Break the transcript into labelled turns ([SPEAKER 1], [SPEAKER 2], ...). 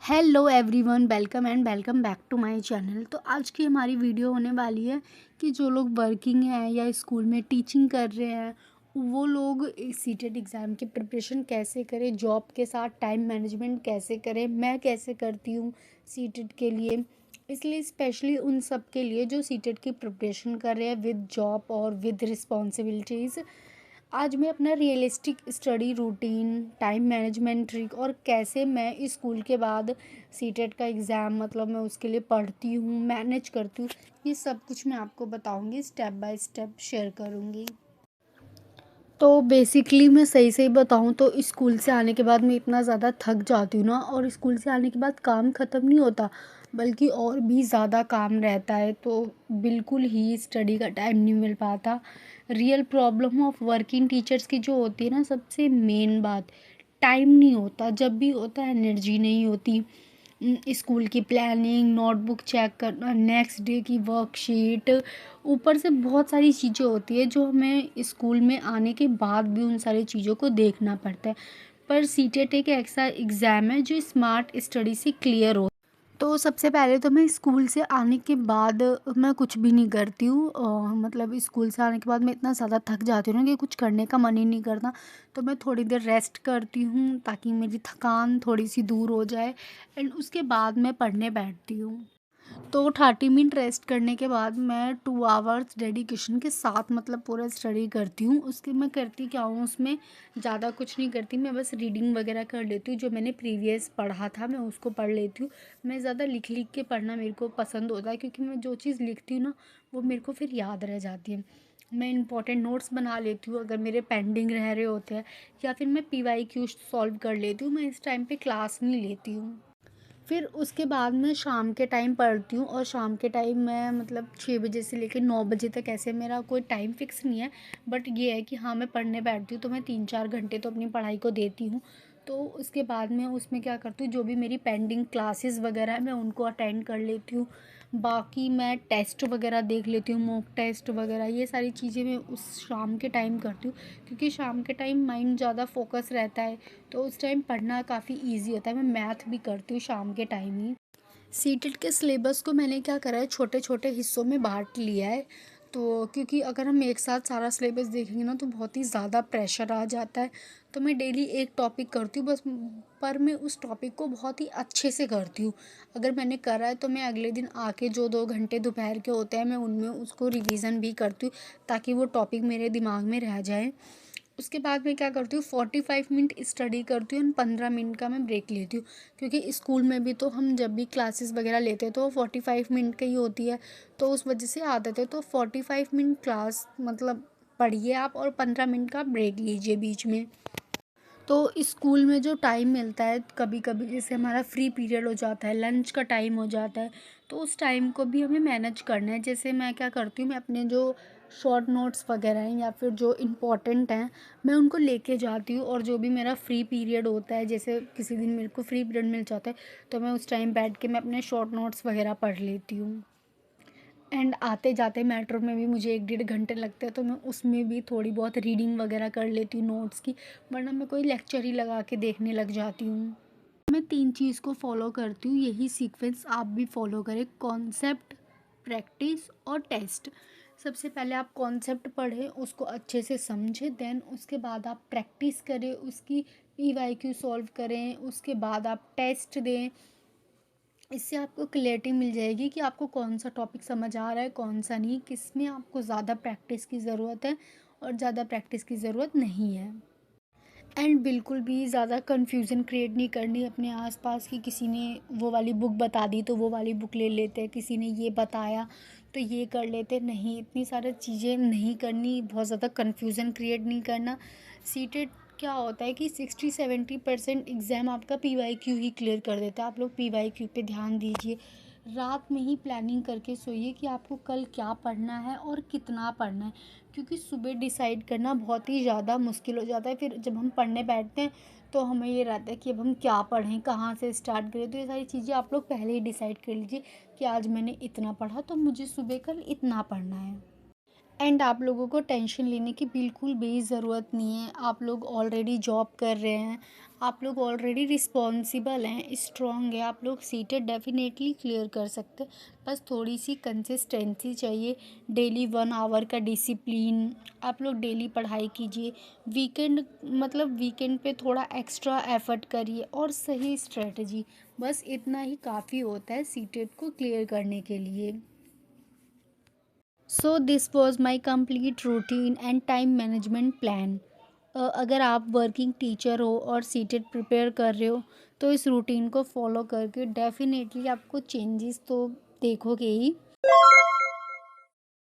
[SPEAKER 1] Hello everyone, welcome and welcome back to my channel. तो आज की हमारी वीडियो होने वाली है कि जो लोग वर्किंग हैं या स्कूल में टीचिंग कर रहे हैं वो लोग सीटेट एग्ज़ाम की प्रिपरेशन कैसे करें, जॉब के साथ टाइम मैनेजमेंट कैसे करें, मैं कैसे करती हूँ सीटेट के लिए। इसलिए स्पेशली उन सब के लिए जो सीटेट की प्रिपरेशन कर रहे हैं विद जॉब और विद रिस्पॉन्सिबिलिटीज़, आज मैं अपना realistic study routine, time management trick और कैसे मैं स्कूल के बाद सीटेट का एग्ज़ाम मैं उसके लिए पढ़ती हूँ, मैनेज करती हूँ, ये सब कुछ मैं आपको बताऊँगी, स्टेप बाय स्टेप शेयर करूँगी। तो बेसिकली मैं सही सही बताऊँ तो स्कूल से आने के बाद मैं इतना ज़्यादा थक जाती हूँ ना, और स्कूल से आने के बाद काम ख़त्म नहीं होता बल्कि और भी ज़्यादा काम रहता है, तो बिल्कुल ही स्टडी का टाइम नहीं मिल पाता। Real problem of working teachers की जो होती है ना, सबसे मेन बात, टाइम नहीं होता। जब भी होता है एनर्जी नहीं होती। स्कूल की प्लानिंग, नोटबुक चेक करना, नेक्स्ट डे की वर्कशीट, ऊपर से बहुत सारी चीज़ें होती है जो हमें स्कूल में आने के बाद भी उन सारी चीज़ों को देखना पड़ता है। पर सीटेट एक ऐसा एग्ज़ाम है जो स्मार्ट स्टडी से क्लियर हो। तो सबसे पहले तो मैं स्कूल से आने के बाद मैं कुछ भी नहीं करती हूँ। स्कूल से आने के बाद मैं इतना ज़्यादा थक जाती हूँ ना कि कुछ करने का मन ही नहीं करता। तो मैं थोड़ी देर रेस्ट करती हूँ ताकि मेरी थकान थोड़ी सी दूर हो जाए, एंड उसके बाद मैं पढ़ने बैठती हूँ। तो 30 मिनट रेस्ट करने के बाद मैं 2 आवर्स डेडिकेशन के साथ पूरा स्टडी करती हूँ। उसके मैं करती क्या हूँ, उसमें ज़्यादा कुछ नहीं करती, मैं बस रीडिंग वगैरह कर लेती हूँ। जो मैंने प्रीवियस पढ़ा था मैं उसको पढ़ लेती हूँ। मैं ज़्यादा लिख लिख के पढ़ना मेरे को पसंद होता है, क्योंकि मैं जो चीज़ लिखती हूँ ना वो मेरे को फिर याद रह जाती है। मैं इंपॉर्टेंट नोट्स बना लेती हूँ अगर मेरे पेंडिंग रह रहे होते हैं, या फिर मैं PYQ सॉल्व कर लेती हूँ। मैं इस टाइम पे क्लास नहीं लेती हूँ। फिर उसके बाद मैं शाम के टाइम पढ़ती हूँ, और शाम के टाइम मैं 6 बजे से लेकर 9 बजे तक, ऐसे मेरा कोई टाइम फिक्स नहीं है। बट ये है कि हाँ, मैं पढ़ने बैठती हूँ तो मैं 3-4 घंटे तो अपनी पढ़ाई को देती हूँ। तो उसके बाद मैं उसमें क्या करती हूँ, जो भी मेरी पेंडिंग क्लासेस वगैरह है मैं उनको अटेंड कर लेती हूँ। बाकी मैं टेस्ट वगैरह देख लेती हूँ, मॉक टेस्ट वगैरह, ये सारी चीज़ें मैं उस शाम के टाइम करती हूँ, क्योंकि शाम के टाइम माइंड ज़्यादा फोकस रहता है। तो उस टाइम पढ़ना काफ़ी इजी होता है। मैं मैथ भी करती हूँ शाम के टाइम ही। सीटेट के सिलेबस को मैंने क्या करा है, छोटे छोटे हिस्सों में बांट लिया है। तो क्योंकि अगर हम एक साथ सारा सिलेबस देखेंगे ना तो बहुत ही ज़्यादा प्रेशर आ जाता है। तो मैं डेली एक टॉपिक करती हूँ बस, पर मैं उस टॉपिक को बहुत ही अच्छे से करती हूँ। अगर मैंने करा है तो मैं अगले दिन आके जो 2 घंटे दोपहर के होते हैं मैं उनमें उसको रिवीजन भी करती हूँ, ताकि वो टॉपिक मेरे दिमाग में रह जाए। उसके बाद मैं क्या करती हूँ, 45 मिनट स्टडी करती हूँ, 15 मिनट का मैं ब्रेक लेती हूँ। क्योंकि स्कूल में भी तो हम जब भी क्लासेस वगैरह लेते हैं तो 45 मिनट की ही होती है। तो उस वजह से आदत है, तो 45 मिनट क्लास पढ़िए आप, और 15 मिनट का ब्रेक लीजिए बीच में। तो स्कूल में जो टाइम मिलता है, कभी कभी जैसे हमारा फ्री पीरियड हो जाता है, लंच का टाइम हो जाता है, तो उस टाइम को भी हमें मैनेज करना है। जैसे मैं क्या करती हूँ, मैं अपने जो शॉर्ट नोट्स वगैरह हैं या फिर जो इम्पोर्टेंट हैं मैं उनको लेके जाती हूँ। और जो भी मेरा फ्री पीरियड होता है, जैसे किसी दिन मेरे को फ्री पीरियड मिल जाता है तो मैं उस टाइम बैठ के मैं अपने शॉर्ट नोट्स वगैरह पढ़ लेती हूँ। एंड आते जाते मेट्रो में भी मुझे 1-1.5 घंटे लगते हैं, तो मैं उसमें भी थोड़ी बहुत रीडिंग वगैरह कर लेती हूँ नोट्स की, वरना मैं कोई लेक्चर ही लगा के देखने लग जाती हूँ। मैं 3 चीज़ को फॉलो करती हूँ, यही सीक्वेंस आप भी फॉलो करें: कॉन्सेप्ट, प्रैक्टिस और टेस्ट। सबसे पहले आप कॉन्सेप्ट पढ़ें, उसको अच्छे से समझें, देन उसके बाद आप प्रैक्टिस करें, उसकी PYQ सॉल्व करें, उसके बाद आप टेस्ट दें। इससे आपको क्लैरिटी मिल जाएगी कि आपको कौन सा टॉपिक समझ आ रहा है, कौन सा नहीं, किस में आपको ज़्यादा प्रैक्टिस की ज़रूरत है और ज़्यादा प्रैक्टिस की ज़रूरत नहीं है। एंड बिल्कुल भी ज़्यादा कन्फ्यूज़न क्रिएट नहीं करनी अपने आसपास की, किसी ने वो वाली बुक बता दी तो वो वाली बुक ले लेते हैं, किसी ने ये बताया तो ये कर लेते, नहीं, इतनी सारी चीज़ें नहीं करनी, बहुत ज़्यादा कन्फ्यूज़न क्रिएट नहीं करना। सीटेट क्या होता है कि 60-70% एग्ज़ाम आपका PYQ ही क्लियर कर देता है। आप लोग PYQ पे ध्यान दीजिए। रात में ही प्लानिंग करके सोइए कि आपको कल क्या पढ़ना है और कितना पढ़ना है, क्योंकि सुबह डिसाइड करना बहुत ही ज़्यादा मुश्किल हो जाता है। फिर जब हम पढ़ने बैठते हैं तो हमें ये रहता है कि अब हम क्या पढ़ें, कहाँ से स्टार्ट करें। तो ये सारी चीज़ें आप लोग पहले ही डिसाइड कर लीजिए कि आज मैंने इतना पढ़ा तो मुझे सुबह कल इतना पढ़ना है। एंड आप लोगों को टेंशन लेने की बिल्कुल भी ज़रूरत नहीं है। आप लोग ऑलरेडी जॉब कर रहे हैं, आप लोग ऑलरेडी रिस्पॉन्सिबल हैं, स्ट्रॉन्ग है, आप लोग सीटेट डेफिनेटली क्लियर कर सकते हैं। बस थोड़ी सी कंसिस्टेंसी चाहिए, डेली 1 आवर का डिसिप्लिन, आप लोग डेली पढ़ाई कीजिए। वीकेंड पे थोड़ा एक्स्ट्रा एफर्ट करिए और सही स्ट्रेटजी, बस इतना ही काफ़ी होता है सीटेट को क्लियर करने के लिए। So this was my complete routine and time management plan. अगर आप वर्किंग टीचर हो और सीटेट प्रिपेयर कर रहे हो तो इस रूटीन को फॉलो करके डेफिनेटली आपको चेंजेस तो देखोगे ही।